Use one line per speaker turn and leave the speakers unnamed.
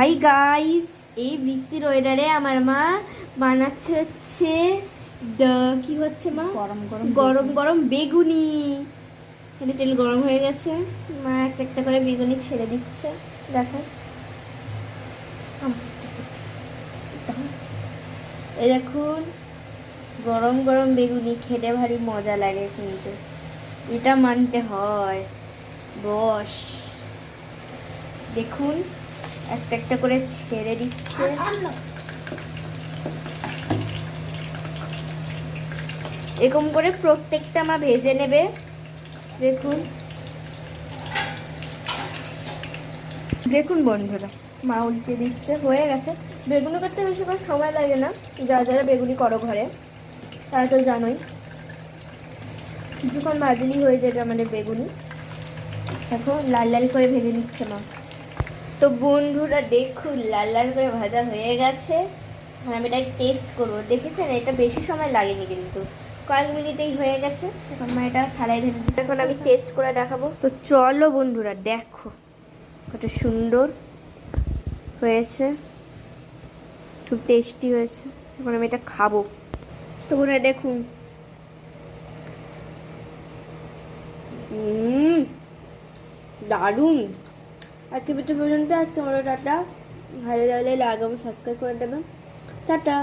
Hi guys, এই বৃষ্টির ওয়েদারে আমার মা বানাচ্ছে হচ্ছে কি হচ্ছে মা,
গরম গরম
গরম গরম বেগুনি। এখানে তেল গরম হয়ে গেছে, মা একটা একটা করে বেগুনি ছেড়ে দিচ্ছে। দেখো এই দেখুন, গরম গরম বেগুনি খেতে ভারী মজা লাগে, কিন্তু এটা মানতে হয়। বস দেখুন, একটা একটা করে ছেড়ে দিচ্ছে। এরকম করে প্রত্যেকটা মা ভেজে নেবে। দেখুন দেখুন বন্ধুরা, মা উল্টে দিচ্ছে, হয়ে গেছে। বেগুনি করতে বেশিক্ষণ সময় লাগে না, যারা যারা বেগুনি করো ঘরে তারা তো জানোই, কিছুক্ষণ ভাজলেই হয়ে যাবে আমাদের বেগুনি। দেখো লাল লাল করে ভেজে নিচ্ছে মা। তো বন্ধুরা দেখুন, লাল লাল করে ভাজা হয়ে গেছে। আর আমি এটা টেস্ট করবো। দেখেছেন, এটা বেশি সময় লাগেনি, কিন্তু কয়েক মিনিটেই হয়ে গেছে। এখন মা এটা থালায় ঢেলে দিচ্ছে, এখন আমি টেস্ট করে দেখাবো। তো চলো বন্ধুরা, দেখো কত সুন্দর হয়েছে, খুব টেস্টি হয়েছে। এখন আমি এটা খাবো। তো বন্ধুরা দেখুন, দারুণ। আজকে ভিডিও পর্যন্ত। আজকে আমার টাটা, ভালো লাগলে লাগাম সাবস্ক্রাইব করে দেবেন। টাটা।